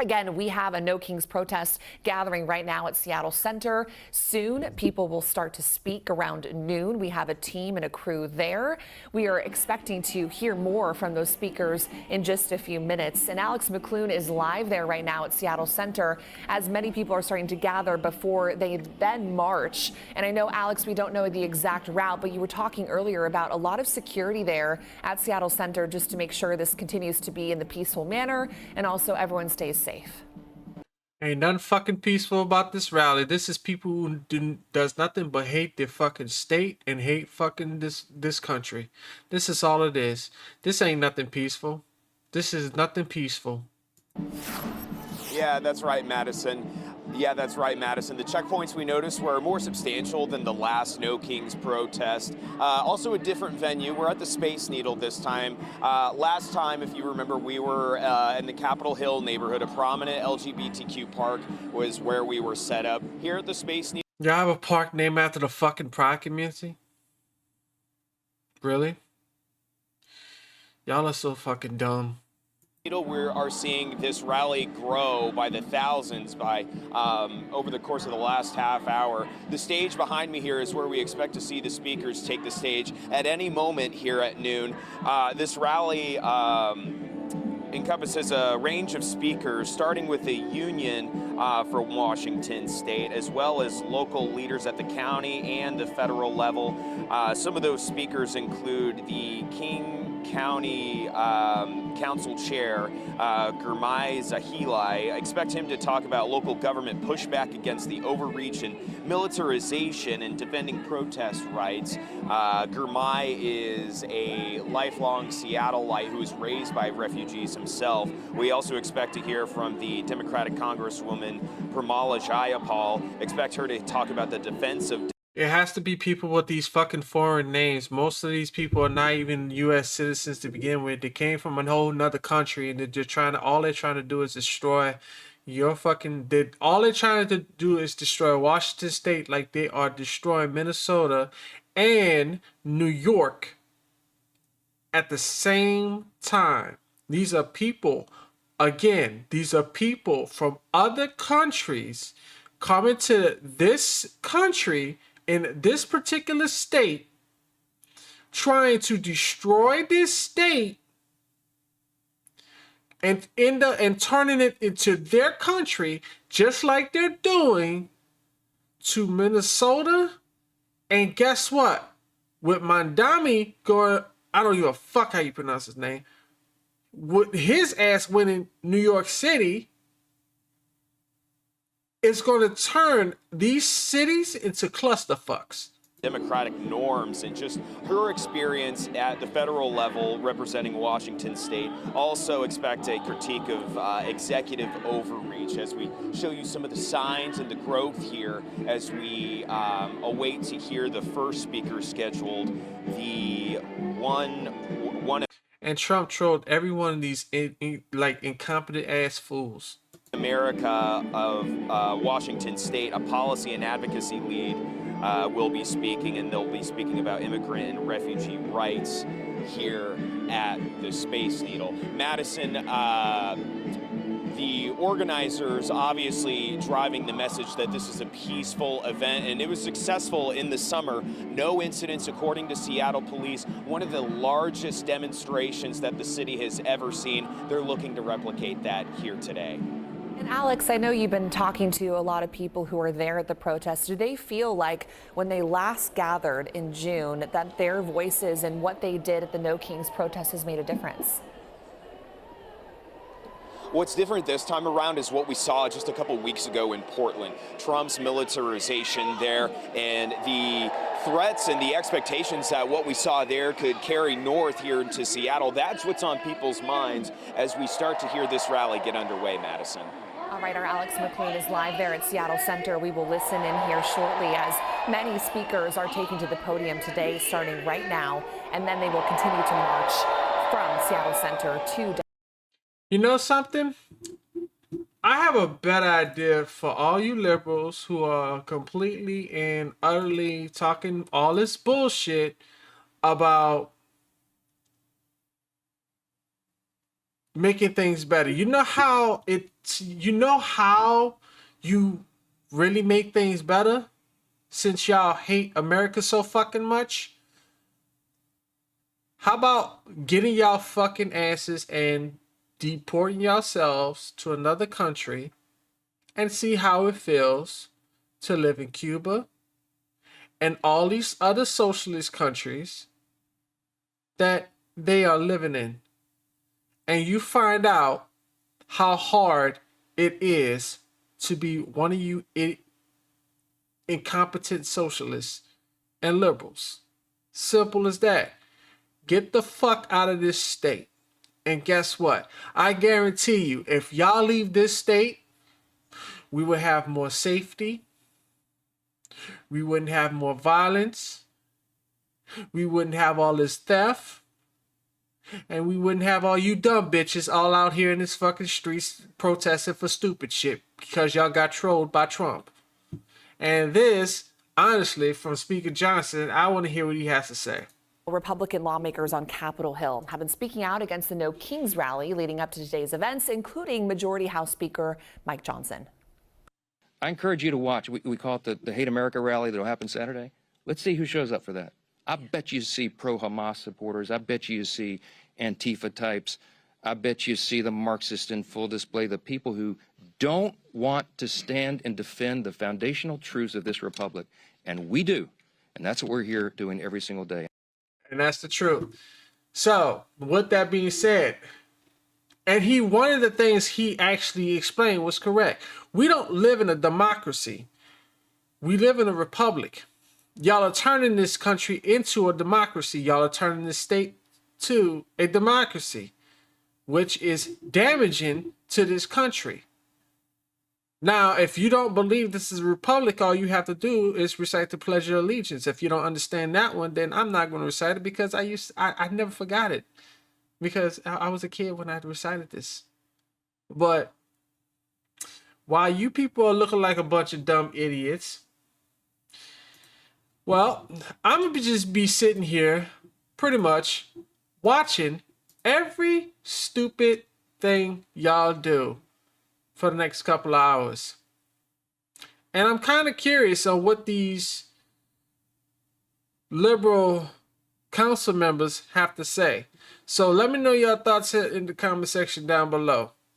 Again, we have a No Kings protest gathering right now at Seattle Center. Soon, people will start to speak around noon. We have a team and a crew there. We are expecting to hear more from those speakers in just a few minutes. And Alex McClune is live there right now at Seattle Center as many people are starting to gather before they then march. And I know, Alex, we don't know the exact route, but you were talking earlier about a lot of security there at Seattle Center just to make sure this continues to be in the peaceful manner and also everyone stays safe. Ain't nothing fucking peaceful about this rally. This is people who does nothing but hate their fucking state and hate fucking this country. This is all it is. This ain't nothing peaceful. This is nothing peaceful. Yeah, that's right, Madison. Yeah, that's right, Madison. The checkpoints we noticed were more substantial than the last No Kings protest. Also a different venue. We're at the Space Needle this time. Last time, if you remember, we were in the Capitol Hill neighborhood. A prominent LGBTQ park was where we were set up. Here at the Space Needle. Y'all have a park named after the fucking pride community? Really? Y'all are so fucking dumb. We are seeing this rally grow by the thousands over the course of the last half hour. The stage behind me here is where we expect to see the speakers take the stage at any moment here at noon. This rally encompasses a range of speakers, starting with the union for Washington State, as well as local leaders at the county and the federal level. Some of those speakers include the King County Council Chair, Gurmai Zahilai. I expect him to talk about local government pushback against the overreach and militarization and defending protest rights. Gurmai is a lifelong Seattleite who was raised by refugees himself. We also expect to hear from the Democratic Congresswoman Pramila Jayapal. Expect her to talk about the defense of It has to be people with these fucking foreign names. Most of these people are not even U.S. citizens to begin with. They came from a whole nother country, and all they're trying to do is destroy your fucking. All they're trying to do is destroy Washington State, like they are destroying Minnesota and New York at the same time. These are people. Again, these are people from other countries coming to this country in this particular state, trying to destroy this state and turning it into their country, just like they're doing to Minnesota. And guess what? With Mandami going, I don't give a fuck how you pronounce his name, with his ass winning New York City, it's going to turn these cities into clusterfucks. Democratic norms and just her experience at the federal level representing Washington State. Also expect a critique of executive overreach as we show you some of the signs and the growth here as we await to hear the first speaker scheduled, the one. And Trump trolled every one of these incompetent ass fools. America of Washington State, a policy and advocacy lead, will be speaking, and they'll be speaking about immigrant and refugee rights here at the Space Needle. Madison, the organizers obviously driving the message that this is a peaceful event, and it was successful in the summer. No incidents, according to Seattle police. One of the largest demonstrations that the city has ever seen. They're looking to replicate that here today. And Alex, I know you've been talking to a lot of people who are there at the protest. Do they feel like when they last gathered in June that their voices and what they did at the No Kings protest has made a difference? What's different this time around is what we saw just a couple weeks ago in Portland. Trump's militarization there and the threats and the expectations that what we saw there could carry north here into Seattle. That's what's on people's minds as we start to hear this rally get underway, Madison. All right, our Alex McClune is live there at Seattle Center. We will listen in here shortly as many speakers are taking to the podium today, starting right now, and then they will continue to march from Seattle Center to... You know something? I have a better idea for all you liberals who are completely and utterly talking all this bullshit about making things better. You know how you really make things better since y'all hate America so fucking much? How about getting y'all fucking asses and deporting yourselves to another country and see how it feels to live in Cuba and all these other socialist countries that they are living in. And you find out how hard it is to be one of you incompetent socialists and liberals. Simple as that. Get the fuck out of this state. And guess what? I guarantee you, if y'all leave this state, we will have more safety. We wouldn't have more violence. We wouldn't have all this theft. And we wouldn't have all you dumb bitches all out here in this fucking streets protesting for stupid shit because y'all got trolled by Trump. And this, honestly, from Speaker Johnson, I want to hear what he has to say. Republican lawmakers on Capitol Hill have been speaking out against the No Kings rally leading up to today's events, including Majority House Speaker Mike Johnson. I encourage you to watch. We call it the Hate America rally that'll happen Saturday. Let's see who shows up for that. I bet you see pro-Hamas supporters. I bet you see Antifa types. I bet you see the Marxists in full display, the people who don't want to stand and defend the foundational truths of this republic. And we do. And that's what we're here doing every single day. And that's the truth. So, with that being said, and one of the things he actually explained was correct. We don't live in a democracy. We live in a republic. Y'all are turning this country into a democracy. Y'all are turning this state to a democracy, which is damaging to this country. Now, if you don't believe this is a republic, all you have to do is recite the Pledge of Allegiance. If you don't understand that one, then I'm not going to recite it because I never forgot it because I was a kid when I recited this. But while you people are looking like a bunch of dumb idiots, well, I'm going to just be sitting here pretty much watching every stupid thing y'all do for the next couple of hours. And I'm kind of curious on what these liberal council members have to say. So let me know your thoughts in the comment section down below.